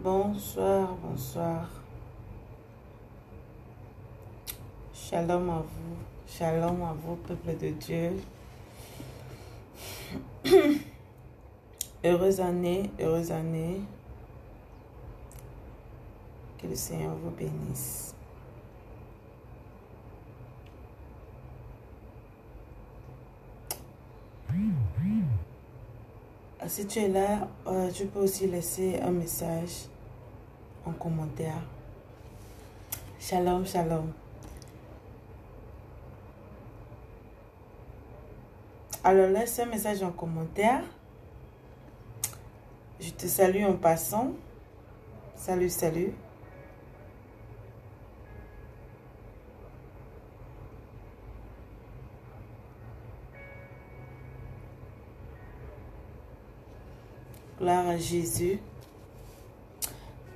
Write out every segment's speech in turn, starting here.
Bonsoir, bonsoir. Shalom à vous, peuple de Dieu. Heureuse année, heureuse année. Que le Seigneur vous bénisse. Si tu es là, tu peux aussi laisser un message en commentaire. Shalom, shalom. Alors, laisse un message en commentaire. Je te salue en passant. Salut, salut. Gloire à Jésus.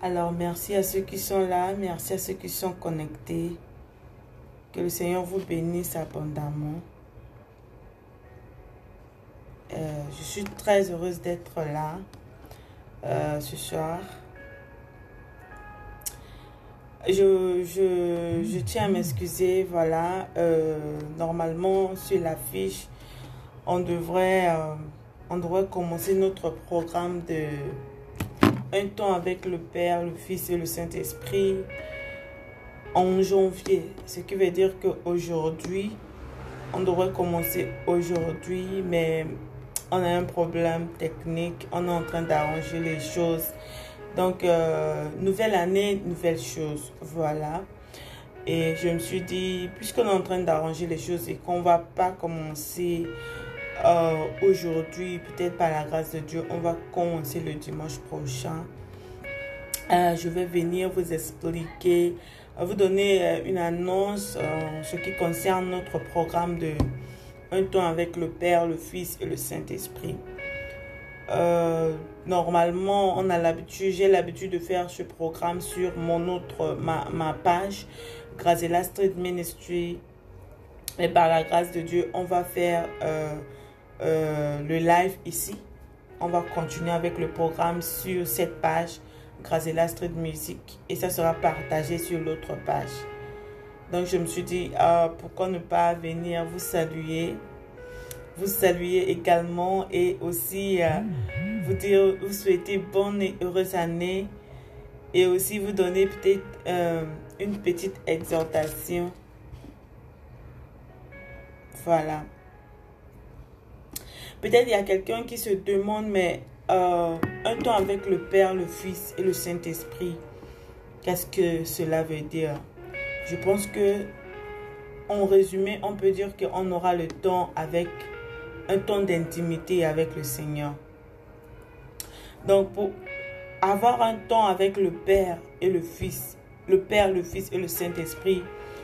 Alors, merci à ceux qui sont là. Merci à ceux qui sont connectés. Que le Seigneur vous bénisse abondamment. Je suis très heureuse d'être là ce soir. Je tiens à m'excuser. Voilà. Normalement, sur l'affiche, on devrait commencer notre programme de un temps avec le Père, le Fils et le Saint-Esprit en janvier. Ce qui veut dire qu'aujourd'hui, on devrait commencer aujourd'hui, mais on a un problème technique. On est en train d'arranger les choses. Donc, nouvelle année, nouvelle chose. Voilà. Et je me suis dit, puisqu'on est en train d'arranger les choses et qu'on ne va pas commencer aujourd'hui, peut-être par la grâce de Dieu, on va commencer le dimanche prochain. Je vais venir vous expliquer, vous donner une annonce en ce qui concerne notre programme de un temps avec le Père, le Fils et le Saint-Esprit. Normalement, j'ai l'habitude de faire ce programme sur ma page, Grazela Street Ministry. Et par la grâce de Dieu, on va faire le live ici. On va continuer avec le programme sur cette page, Grazela Street Music. Et ça sera partagé sur l'autre page. Donc, je me suis dit, pourquoi ne pas venir vous saluer également et aussi vous souhaiter bonne et heureuse année et aussi vous donner peut-être une petite exhortation. Voilà. Peut-être il y a quelqu'un qui se demande, mais un temps avec le Père, le Fils et le Saint-Esprit, qu'est-ce que cela veut dire? Je pense que, en résumé, on peut dire qu'on aura le temps avec un temps d'intimité avec le Seigneur. Donc, pour avoir un temps avec le Père et le Fils, le Père, le Fils et le Saint-Esprit,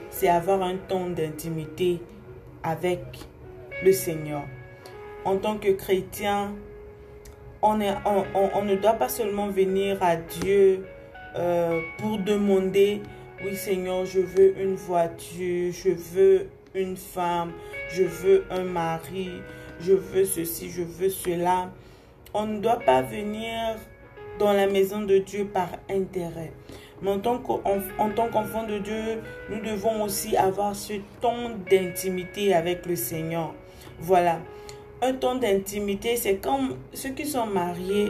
c'est avoir un temps d'intimité avec le Seigneur. En tant que chrétien, on ne doit pas seulement venir à Dieu pour demander, oui Seigneur, je veux une voiture, je veux une femme, je veux un mari, je veux ceci, je veux cela. On ne doit pas venir dans la maison de Dieu par intérêt. Mais en tant qu'enfant de Dieu, nous devons aussi avoir ce temps d'intimité avec le Seigneur. Voilà. Un temps d'intimité, c'est comme ceux qui sont mariés.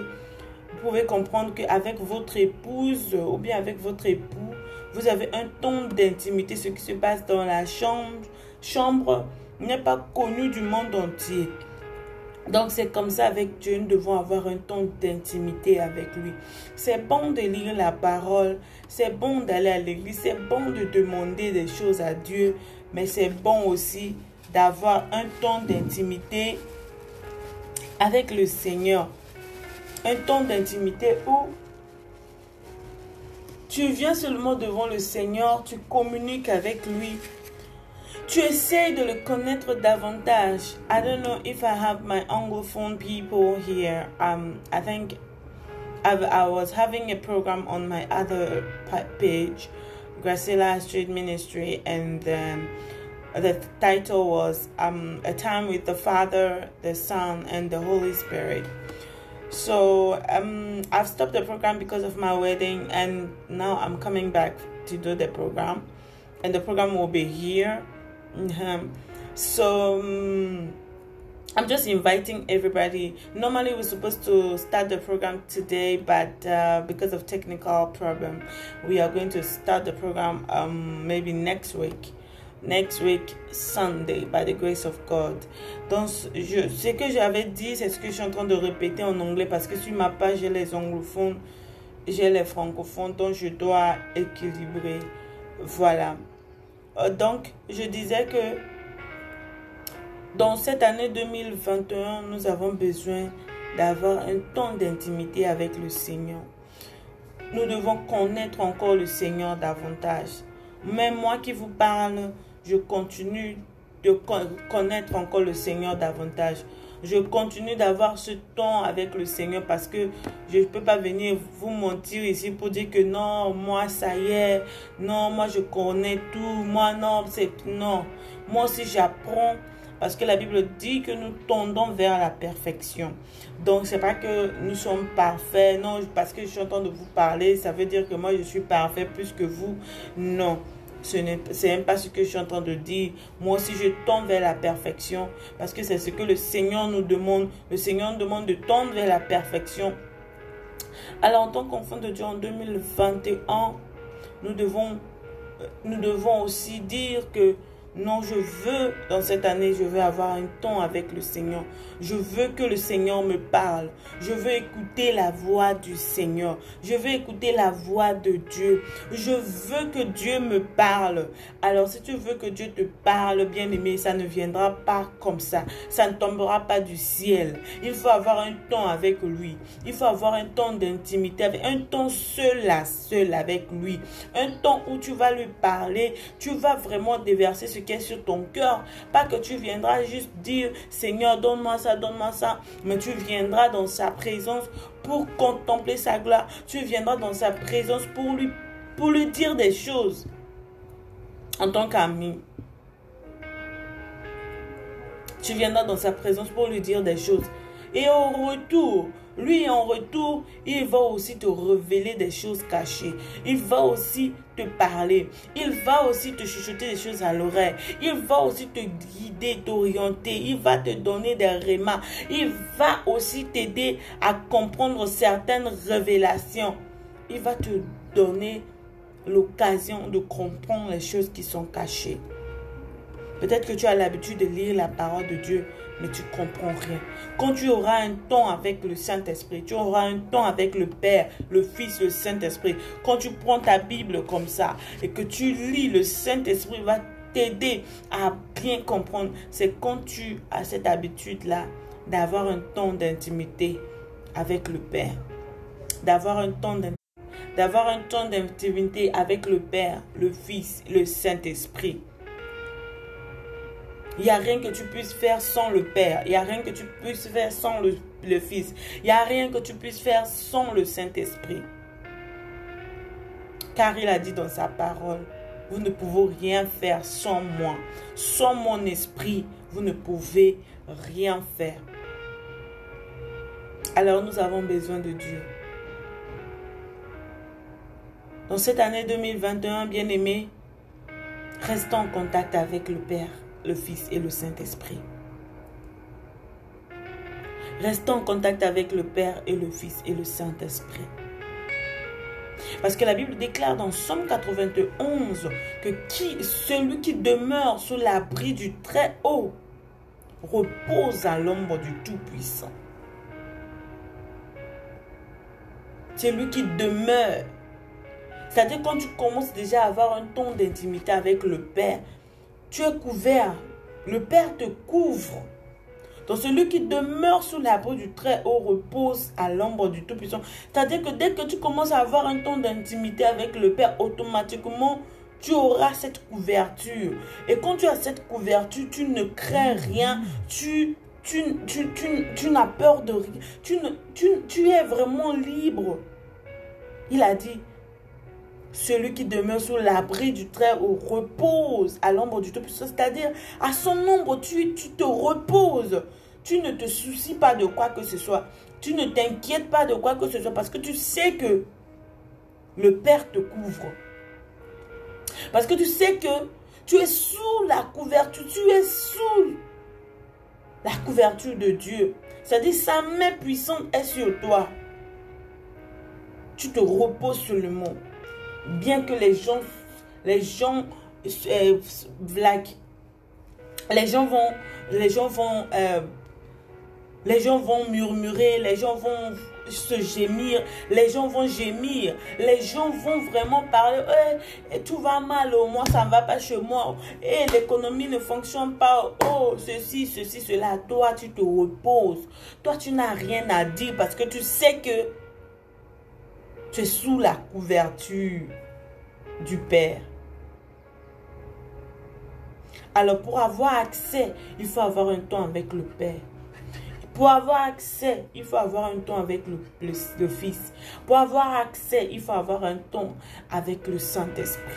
Vous pouvez comprendre qu'avec votre épouse ou bien avec votre époux, vous avez un temps d'intimité. Ce qui se passe dans la chambre n'est pas connu du monde entier. Donc, c'est comme ça avec Dieu, nous devons avoir un temps d'intimité avec lui. C'est bon de lire la parole, c'est bon d'aller à l'église, c'est bon de demander des choses à Dieu, mais c'est bon aussi d'avoir un temps d'intimité avec le Seigneur. Un temps d'intimité où tu viens seulement devant le Seigneur, tu communiques avec lui. Tu essaies de le connaître davantage. I don't know if I have my Anglophone people here. I think I was having a program on my other page, Grazela Street Ministry, and the title was A Time with the Father, the Son, and the Holy Spirit. So I've stopped the program because of my wedding, and now I'm coming back to do the program, and the program will be here. So I'm just inviting everybody. Normally we're supposed to start the program today, but because of technical problem, we are going to start the program maybe next week Sunday, by the grace of God. Donc ce que j'avais dit, c'est ce que je suis en train de répéter en anglais, parce que sur ma page j'ai les anglophones, j'ai les francophones, donc je dois équilibrer. Voilà. Donc je disais que dans cette année 2021, nous avons besoin d'avoir un temps d'intimité avec le Seigneur. Nous devons connaître encore le Seigneur davantage. Même moi qui vous parle, je continue de connaître encore le Seigneur davantage. Je continue d'avoir ce temps avec le Seigneur, parce que je ne peux pas venir vous mentir ici pour dire que non, moi ça y est, non, moi je connais tout, moi non, non. Moi aussi j'apprends. Parce que la Bible dit que nous tendons vers la perfection. Donc, c'est pas que nous sommes parfaits. Non, parce que je suis en train de vous parler, ça veut dire que moi, je suis parfait plus que vous. Non, c'est même pas ce que je suis en train de dire. Moi aussi, je tends vers la perfection. Parce que c'est ce que le Seigneur nous demande. Le Seigneur nous demande de tendre vers la perfection. Alors, en tant qu'enfant de Dieu en 2021, nous devons aussi dire que non, je veux, dans cette année, je veux avoir un temps avec le Seigneur. Je veux que le Seigneur me parle. Je veux écouter la voix du Seigneur. Je veux écouter la voix de Dieu. Je veux que Dieu me parle. Alors, si tu veux que Dieu te parle, bien-aimé, ça ne viendra pas comme ça. Ça ne tombera pas du ciel. Il faut avoir un temps avec lui. Il faut avoir un temps d'intimité, un temps seul avec lui. Un temps où tu vas lui parler. Tu vas vraiment déverser ce qui est sur ton cœur. Pas que tu viendras juste dire Seigneur, donne-moi ça, mais tu viendras dans sa présence pour contempler sa gloire. Tu viendras dans sa présence pour lui dire des choses en tant qu'ami. Tu viendras dans sa présence pour lui dire des choses. Et en retour, il va aussi te révéler des choses cachées. Il va aussi te parler. Il va aussi te chuchoter des choses à l'oreille. Il va aussi te guider, t'orienter. Il va te donner des rémas. Il va aussi t'aider à comprendre certaines révélations. Il va te donner l'occasion de comprendre les choses qui sont cachées. Peut-être que tu as l'habitude de lire la parole de Dieu, mais tu ne comprends rien. Quand tu auras un temps avec le Saint-Esprit, tu auras un temps avec le Père, le Fils, le Saint-Esprit. Quand tu prends ta Bible comme ça et que tu lis, le Saint-Esprit va t'aider à bien comprendre. C'est quand tu as cette habitude-là d'avoir un temps d'intimité avec le Père. D'avoir un temps d'intimité avec le Père, le Fils, le Saint-Esprit. Il n'y a rien que tu puisses faire sans le Père. Il n'y a rien que tu puisses faire sans le Fils. Il n'y a rien que tu puisses faire sans le Saint-Esprit. Car il a dit dans sa parole, vous ne pouvez rien faire sans moi. Sans mon esprit, vous ne pouvez rien faire. Alors nous avons besoin de Dieu. Dans cette année 2021, bien-aimés, restons en contact avec le Père, le Fils et le Saint-Esprit. Restons en contact avec le Père et le Fils et le Saint-Esprit. Parce que la Bible déclare dans Somme 91 que celui qui demeure sous l'abri du Très-Haut repose à l'ombre du Tout-Puissant. Celui qui demeure. C'est-à-dire quand tu commences déjà à avoir un ton d'intimité avec le Père, tu es couvert. Le Père te couvre. Donc celui qui demeure sous l'abri du Très-Haut repose à l'ombre du Tout-Puissant. C'est-à-dire que dès que tu commences à avoir un ton d'intimité avec le Père, automatiquement, tu auras cette couverture. Et quand tu as cette couverture, tu ne crains rien. Tu n'as peur de rien. Tu es vraiment libre. Il a dit, celui qui demeure sous l'abri du Très-Haut repose à l'ombre du Tout-Puissant. C'est-à-dire, à son ombre, tu te reposes. Tu ne te soucies pas de quoi que ce soit. Tu ne t'inquiètes pas de quoi que ce soit parce que tu sais que le Père te couvre. Parce que tu sais que tu es sous la couverture. Tu es sous la couverture de Dieu. C'est-à-dire sa main puissante est sur toi. Tu te reposes sur le mot. Bien que les gens vont murmurer, les gens vont se gémir, les gens vont gémir, les gens vont vraiment parler, tout va mal, moi ça ne va pas chez moi, l'économie ne fonctionne pas, ceci, cela. Toi tu te reposes, toi tu n'as rien à dire parce que tu sais que tu es sous la couverture du Père. Alors pour avoir accès, il faut avoir un temps avec le Père. Pour avoir accès, il faut avoir un temps avec le Fils. Pour avoir accès, il faut avoir un temps avec le Saint-Esprit.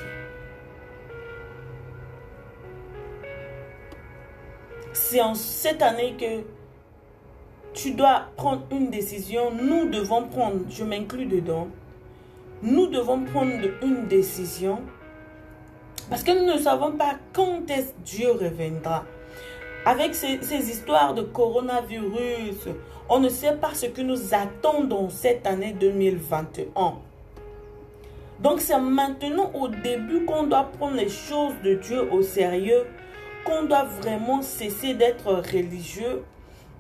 C'est en cette année que tu dois prendre une décision. Nous devons prendre, je m'inclus dedans, nous devons prendre une décision parce que nous ne savons pas quand est-ce que Dieu reviendra. Avec ces histoires de coronavirus, on ne sait pas ce que nous attendons cette année 2021. Donc c'est maintenant au début qu'on doit prendre les choses de Dieu au sérieux, qu'on doit vraiment cesser d'être religieux,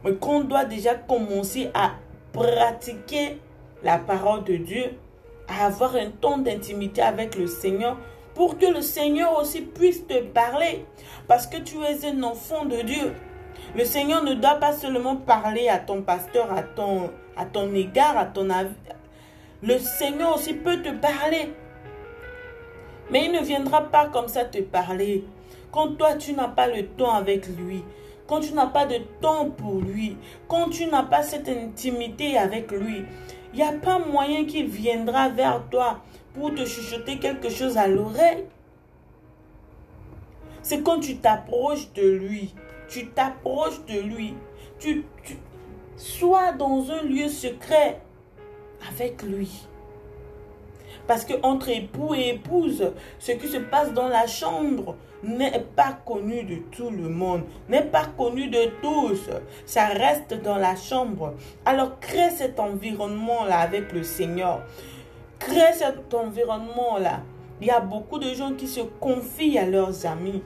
mais qu'on doit déjà commencer à pratiquer la parole de Dieu, à avoir un temps d'intimité avec le Seigneur, pour que le Seigneur aussi puisse te parler. Parce que tu es un enfant de Dieu. Le Seigneur ne doit pas seulement parler à ton pasteur, à ton égard, à ton avis. Le Seigneur aussi peut te parler. Mais il ne viendra pas comme ça te parler. Quand toi, tu n'as pas le temps avec lui. Quand tu n'as pas de temps pour lui. Quand tu n'as pas cette intimité avec lui. Il n'y a pas moyen qu'il viendra vers toi pour te chuchoter quelque chose à l'oreille. C'est quand tu t'approches de lui. Tu t'approches de lui. Sois dans un lieu secret avec lui. Parce que entre époux et épouse, ce qui se passe dans la chambre n'est pas connu de tout le monde, n'est pas connu de tous. Ça reste dans la chambre. Alors crée cet environnement-là avec le Seigneur. Crée cet environnement-là. Il y a beaucoup de gens qui se confient à leurs amis.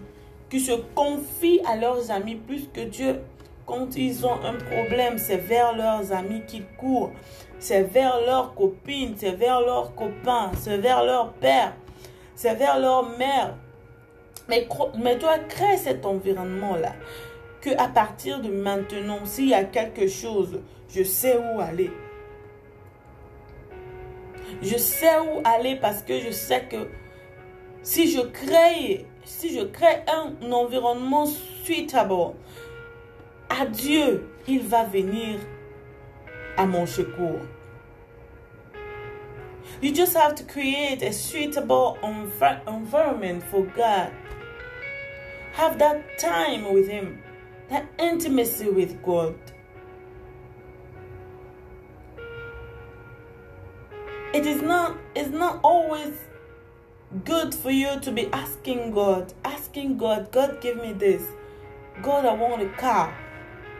Qui se confient à leurs amis plus que Dieu. Quand ils ont un problème, c'est vers leurs amis qu'ils courent. C'est vers leurs copines, c'est vers leurs copains, c'est vers leur père, c'est vers leur mère. Mais toi, crée cet environnement-là. Que à partir de maintenant, s'il y a quelque chose, je sais où aller. Je sais où aller parce que je sais que si je crée un environnement suitable à Dieu, il va venir à mon secours. You just have to create a suitable environment for God. Have that time with Him, that intimacy with God. It's not always good for you to be asking God, God give me this. God, I want a car.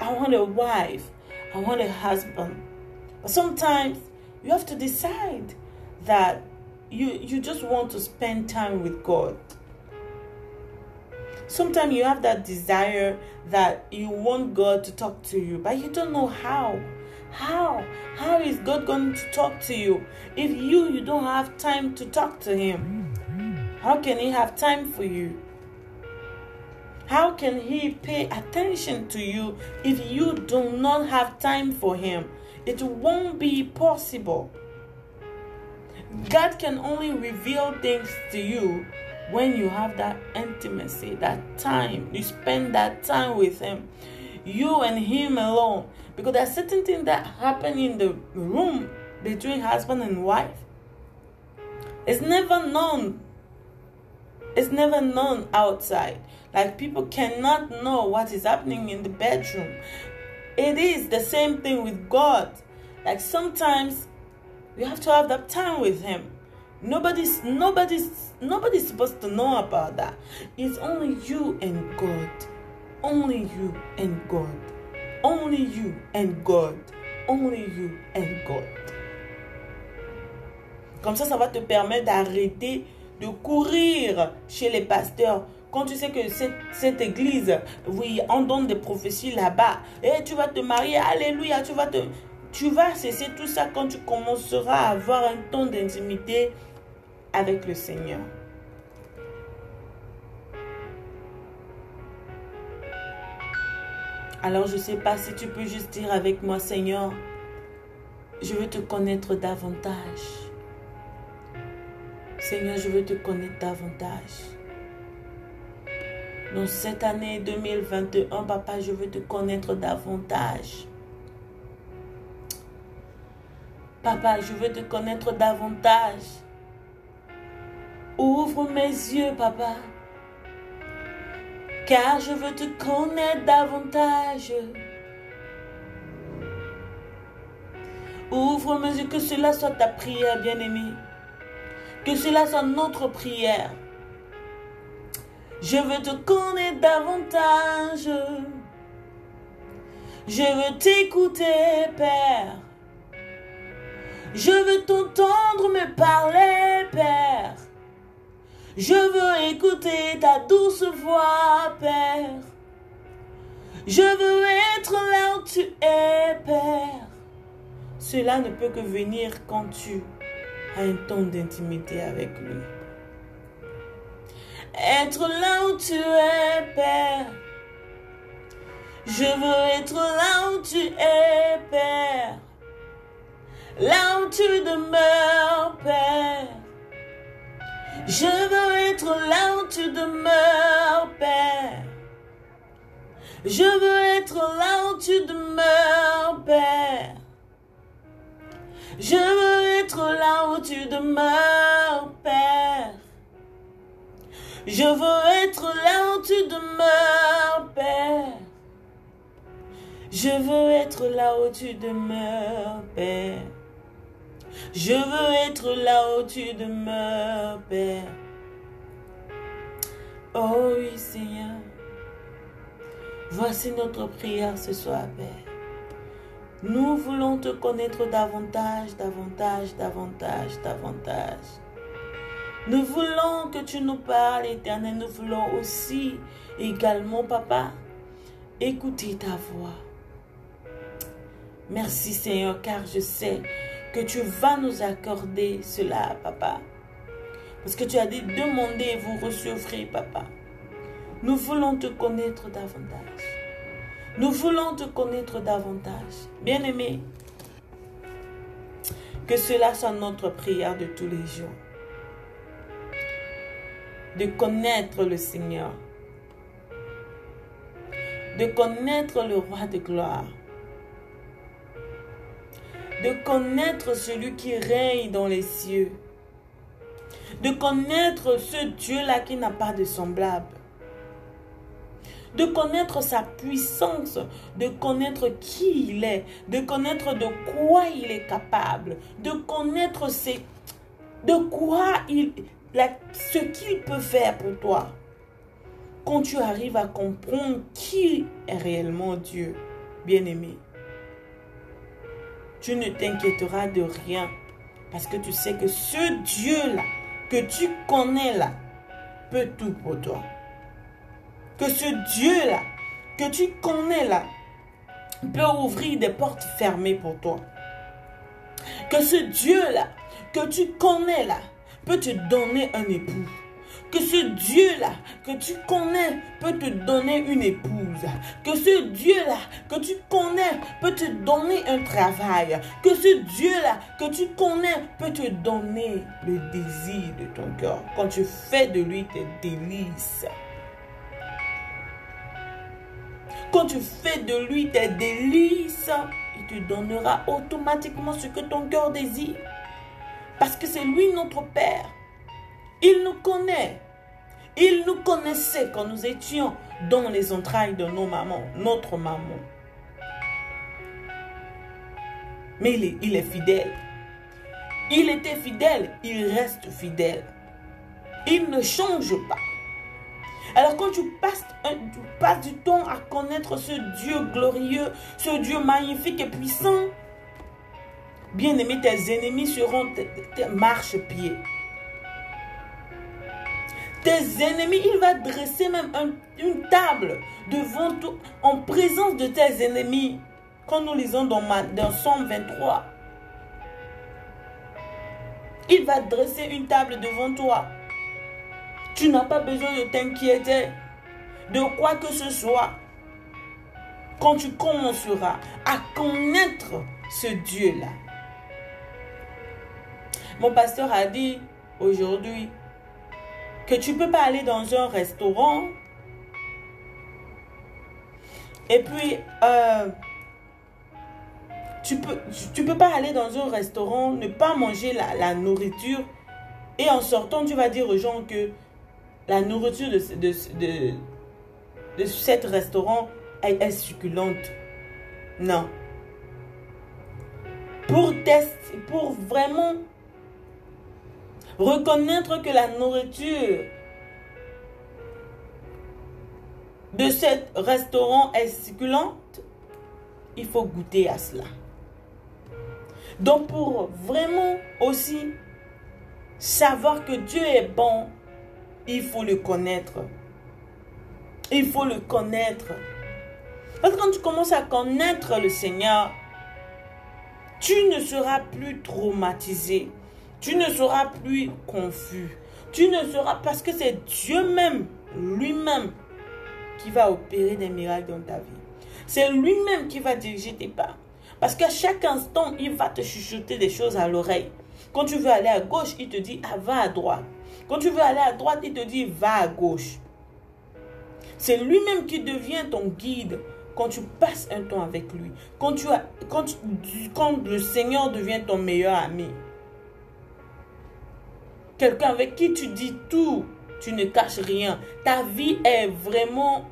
I want a wife. I want a husband. But sometimes you have to decide that you just want to spend time with God. Sometimes you have that desire that you want God to talk to you, but you don't know how. How is God going to talk to you if you don't have time to talk to Him? How can He have time for you? How can He pay attention to you if you do not have time for Him? It won't be possible. God can only reveal things to you when you have that intimacy, that time. You spend that time with Him. You and Him alone. Because there are certain things that happen in the room between husband and wife. It's never known. It's never known outside. Like people cannot know what is happening in the bedroom. It is the same thing with God. Like sometimes you have to have that time with him. Nobody's supposed to know about that. It's only you and God. Only you and God. Only you and God. Only you and God. Comme ça va te permettre d'arrêter de courir chez les pasteurs. Quand tu sais que cette église, oui, on donne des prophéties là-bas. Et tu vas te marier, alléluia, tu vas cesser tout ça quand tu commenceras à avoir un temps d'intimité avec le Seigneur. Alors je ne sais pas si tu peux juste dire avec moi, Seigneur, je veux te connaître davantage. Seigneur, je veux te connaître davantage. Dans cette année 2021, Papa, je veux te connaître davantage. Papa, je veux te connaître davantage. Ouvre mes yeux, Papa, car je veux te connaître davantage. Ouvre mes yeux, que cela soit ta prière, bien-aimé. Que cela soit notre prière. Je veux te connaître davantage. Je veux t'écouter, Père. Je veux t'entendre me parler, Père. Je veux écouter ta douce voix, Père. Je veux être là où tu es, Père. Cela ne peut que venir quand tu as un temps d'intimité avec lui. Être là où tu es, Père. Je veux être là où tu es, Père. Là où tu demeures, Père. Je veux être là où tu demeures, Père. Je veux être là où tu demeures, Père. Je veux être là où tu demeures, Père. Je veux être là où tu demeures, Père. Je veux être là où tu demeures, Père. Je veux être là où tu demeures, Père. Oh oui, Seigneur. Voici notre prière ce soir, Père. Nous voulons te connaître davantage, davantage, davantage, davantage. Nous voulons que tu nous parles, Éternel. Nous voulons aussi, également, Papa, écouter ta voix. Merci, Seigneur, car je sais que tu vas nous accorder cela, Papa. Parce que tu as dit, demandez et vous recevrez, Papa. Nous voulons te connaître davantage. Nous voulons te connaître davantage. Bien-aimé, que cela soit notre prière de tous les jours. De connaître le Seigneur. De connaître le Roi de gloire. De connaître celui qui règne dans les cieux. De connaître ce Dieu-là qui n'a pas de semblable. De connaître sa puissance, de connaître qui il est, de connaître de quoi il est capable, de connaître ce qu'il peut faire pour toi. Quand tu arrives à comprendre qui est réellement Dieu, bien-aimé, tu ne t'inquiéteras de rien parce que tu sais que ce Dieu-là que tu connais là peut tout pour toi. Que ce Dieu-là, que tu connais là, peut ouvrir des portes fermées pour toi. Que ce Dieu-là, que tu connais là, peut te donner un époux. Que ce Dieu-là, que tu connais, peut te donner une épouse. Que ce Dieu-là, que tu connais, peut te donner un travail. Que ce Dieu-là, que tu connais, peut te donner le désir de ton cœur. Quand tu fais de lui tes délices. Quand tu fais de lui tes délices, il te donnera automatiquement ce que ton cœur désire. Parce que c'est lui notre Père. Il nous connaît. Il nous connaissait quand nous étions dans les entrailles de nos mamans, notre maman. Mais il est fidèle. Il était fidèle, il reste fidèle. Il ne change pas. Alors quand tu passes du temps à connaître ce Dieu glorieux, ce Dieu magnifique et puissant, bien aimé, tes ennemis seront tes marchepieds. Tes ennemis, il va dresser même une table devant toi, en présence de tes ennemis. Quand nous lisons dans Somme 23, il va dresser une table devant toi. Tu n'as pas besoin de t'inquiéter de quoi que ce soit. Quand tu commenceras à connaître ce Dieu-là. Mon pasteur a dit aujourd'hui que tu ne peux pas aller dans un restaurant et puis tu peux pas aller dans un restaurant, ne pas manger la nourriture et en sortant tu vas dire aux gens que la nourriture de cet restaurant est succulente. Non. Pour vraiment reconnaître que la nourriture de ce restaurant est succulente, il faut goûter à cela. Donc pour vraiment aussi savoir que Dieu est bon, il faut le connaître. Il faut le connaître. Parce que quand tu commences à connaître le Seigneur, tu ne seras plus traumatisé. Tu ne seras plus confus. Tu ne seras... Parce que c'est Dieu même, lui-même, qui va opérer des miracles dans ta vie. C'est lui-même qui va diriger tes pas. Parce qu'à chaque instant, il va te chuchoter des choses à l'oreille. Quand tu veux aller à gauche, il te dit, ah, va à droite. Quand tu veux aller à droite, il te dit, va à gauche. C'est lui-même qui devient ton guide quand tu passes un temps avec lui. Quand le Seigneur devient ton meilleur ami. Quelqu'un avec qui tu dis tout, tu ne caches rien. Ta vie est vraiment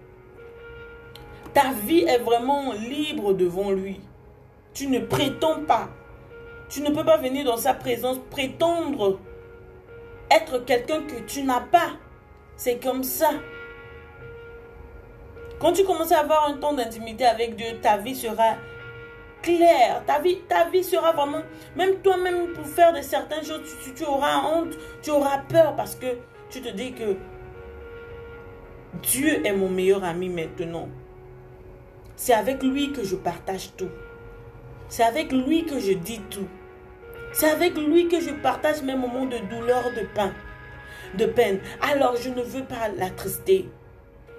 libre devant lui. Tu ne prétends pas. Tu ne peux pas venir dans sa présence prétendre être quelqu'un que tu n'as pas. C'est comme ça. Quand tu commences à avoir un temps d'intimité avec Dieu, ta vie sera claire. Ta vie sera vraiment... Même toi-même, pour faire de certaines choses, tu auras honte, tu auras peur parce que tu te dis que Dieu est mon meilleur ami maintenant. C'est avec lui que je partage tout. C'est avec lui que je dis tout. C'est avec lui que je partage mes moments de douleur, de peine. Alors je ne veux pas l'attrister.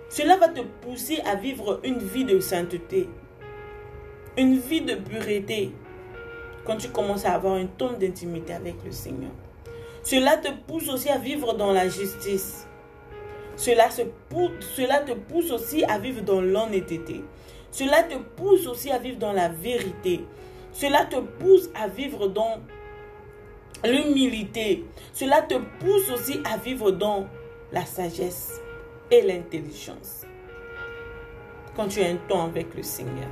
Cela va te pousser à vivre une vie de sainteté. Une vie de pureté. Quand tu commences à avoir une tonne d'intimité avec le Seigneur. Cela te pousse aussi à vivre dans la justice. Cela te pousse aussi à vivre dans l'honnêteté. Cela te pousse aussi à vivre dans la vérité. Cela te pousse à vivre dans l'humilité. Cela te pousse aussi à vivre dans la sagesse et l'intelligence. Quand tu as un temps avec le Seigneur.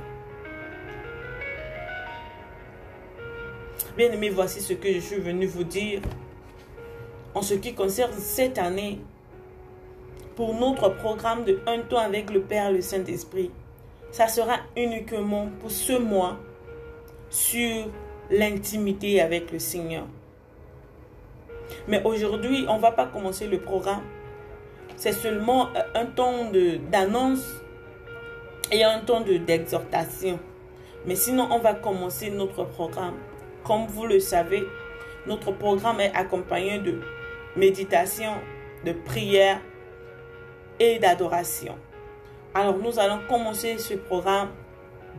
Bien aimés, voici ce que je suis venu vous dire en ce qui concerne cette année pour notre programme de un temps avec le Père et le Saint-Esprit. Ça sera uniquement pour ce mois sur l'intimité avec le Seigneur. Mais aujourd'hui, on ne va pas commencer le programme. C'est seulement un temps d'annonce et un temps d'exhortation. Mais sinon, on va commencer notre programme. Comme vous le savez, notre programme est accompagné de méditation, de prière et d'adoration. Alors, nous allons commencer ce programme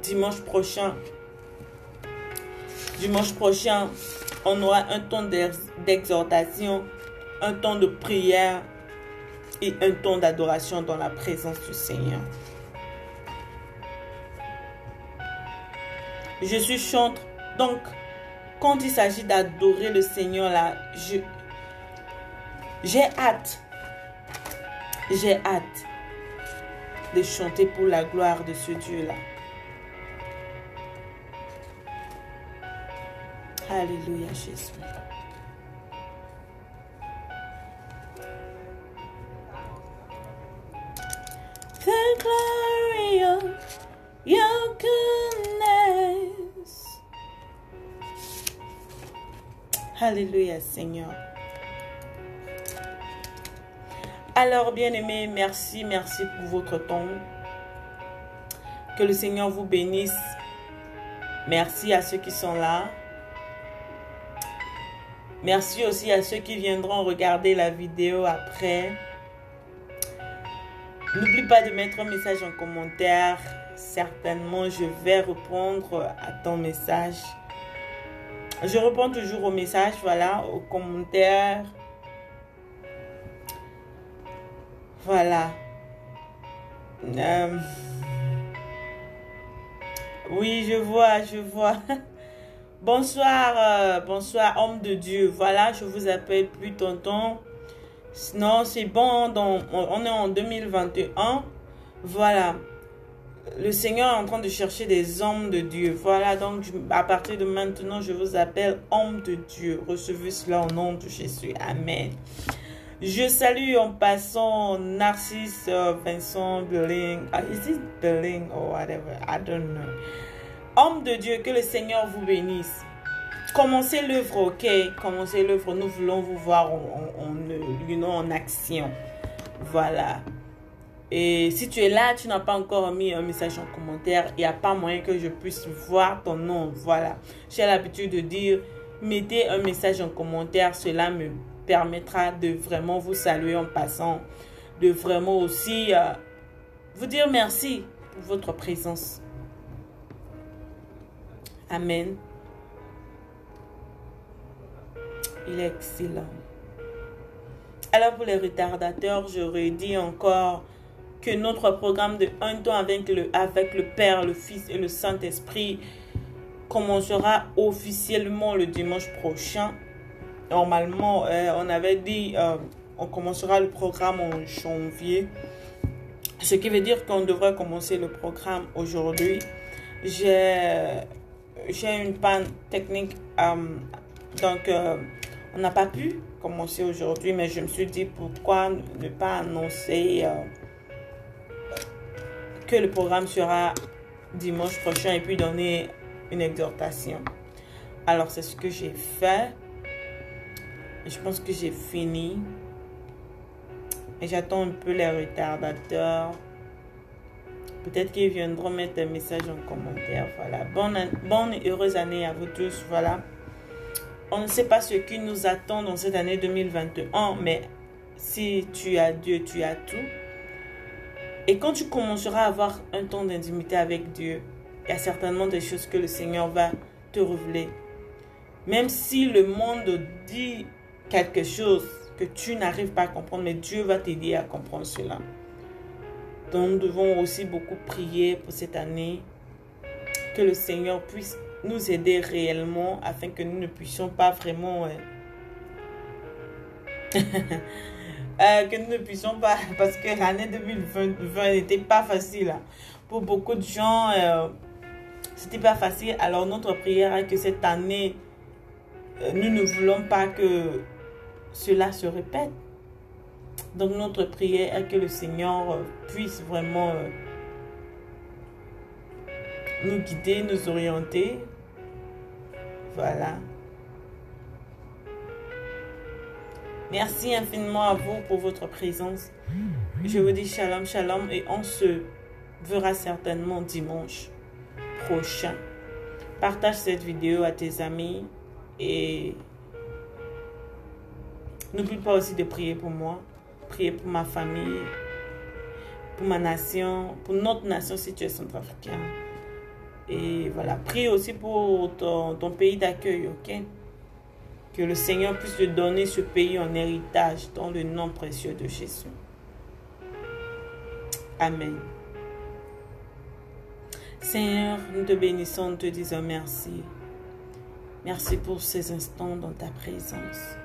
dimanche prochain. Dimanche prochain, on aura un temps d'exhortation, un temps de prière et un temps d'adoration dans la présence du Seigneur. Je suis chantre, donc quand il s'agit d'adorer le Seigneur là, j'ai hâte de chanter pour la gloire de ce Dieu là. Alléluia, Jésus. The glory of your goodness. Alléluia, Seigneur. Alors, bien-aimés, merci pour votre temps. Que le Seigneur vous bénisse. Merci à ceux qui sont là. Merci aussi à ceux qui viendront regarder la vidéo après. N'oublie pas de mettre un message en commentaire. Certainement, je vais répondre à ton message. Je réponds toujours aux messages, voilà, aux commentaires. Voilà. Oui, je vois. Bonsoir, bonsoir, homme de Dieu. Voilà, je vous appelle plus tonton. Non, c'est bon, on est en 2021. Voilà. Le Seigneur est en train de chercher des hommes de Dieu. Voilà, donc à partir de maintenant, je vous appelle homme de Dieu. Recevez cela au nom de Jésus. Amen. Je salue en passant Narcisse Vincent Belling. Is it Belling or whatever? I don't know. Homme de Dieu, que le Seigneur vous bénisse. Commencez l'œuvre, ok? Commencez l'œuvre. Nous voulons vous voir en action. Voilà. Et si tu es là, tu n'as pas encore mis un message en commentaire, il n'y a pas moyen que je puisse voir ton nom. Voilà. J'ai l'habitude de dire, mettez un message en commentaire. Cela me permettra de vraiment vous saluer en passant. De vraiment aussi vous dire merci pour votre présence. Amen. Il est excellent. Alors pour les retardateurs, je redis encore que notre programme de un temps avec le Père, le Fils et le Saint-Esprit commencera officiellement le dimanche prochain. Normalement, on avait dit on commencera le programme en janvier. Ce qui veut dire qu'on devrait commencer le programme aujourd'hui. J'ai une panne technique. Donc, on n'a pas pu commencer aujourd'hui. Mais je me suis dit pourquoi ne pas annoncer que le programme sera dimanche prochain et puis donner une exhortation. Alors, c'est ce que j'ai fait. Je pense que j'ai fini. Et j'attends un peu les retardateurs. Peut-être qu'ils viendront mettre un message en commentaire. Voilà. Bonne et heureuse année à vous tous. Voilà. On ne sait pas ce qui nous attend dans cette année 2021. Mais si tu as Dieu, tu as tout. Et quand tu commenceras à avoir un temps d'intimité avec Dieu, il y a certainement des choses que le Seigneur va te révéler. Même si le monde dit quelque chose que tu n'arrives pas à comprendre, mais Dieu va t'aider à comprendre cela. Donc nous devons aussi beaucoup prier pour cette année, que le Seigneur puisse nous aider réellement afin que nous ne puissions pas vraiment que nous ne puissions pas, parce que l'année 2020 n'était pas facile pour beaucoup de gens, c'était pas facile. Alors notre prière est que cette année nous ne voulons pas que cela se répète. Donc notre prière est que le Seigneur puisse vraiment nous guider, nous orienter. Voilà. Merci infiniment à vous pour votre présence. Je vous dis shalom, shalom, et on se verra certainement dimanche prochain. Partage cette vidéo à tes amis et n'oublie pas aussi de prier pour moi, prier pour ma famille, pour ma nation, pour notre nation si tu es centrafricain. Et voilà, prie aussi pour ton pays d'accueil, ok? Que le Seigneur puisse te donner ce pays en héritage dans le nom précieux de Jésus. Amen. Seigneur, nous te bénissons, nous te disons merci. Merci pour ces instants dans ta présence.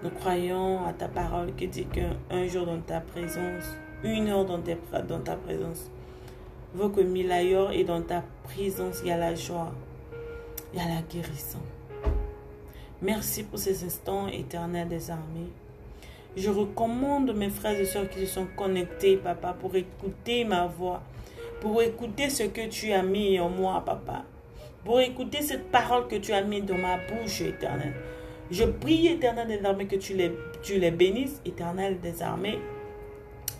Nous croyons à ta parole qui dit qu'un jour dans ta présence, une heure dans ta présence, vaut que 1000 ailleurs, et dans ta présence, il y a la joie, il y a la guérison. Merci pour ces instants, Éternel des armées. Je recommande mes frères et sœurs qui se sont connectés, papa, pour écouter ma voix, pour écouter ce que tu as mis en moi, papa, pour écouter cette parole que tu as mis dans ma bouche, Éternel. Je prie, Éternel des armées, que tu les bénisses, Éternel des armées,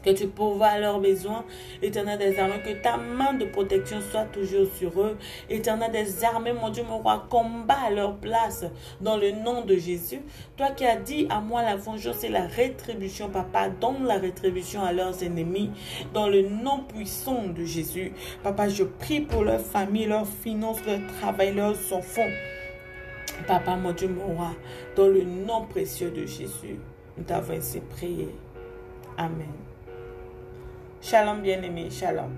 que tu pourvoies à leurs besoins, Éternel des armées, que ta main de protection soit toujours sur eux. Éternel des armées, mon Dieu, mon roi, combat à leur place dans le nom de Jésus. Toi qui as dit à moi la vengeance et la rétribution, papa, donne la rétribution à leurs ennemis dans le nom puissant de Jésus. Papa, je prie pour leur famille, leurs finances, leur travail, leurs enfants. Papa, mon Dieu, mon roi, dans le nom précieux de Jésus, nous t'avons ainsi prié. Amen. Shalom bien-aimé, shalom.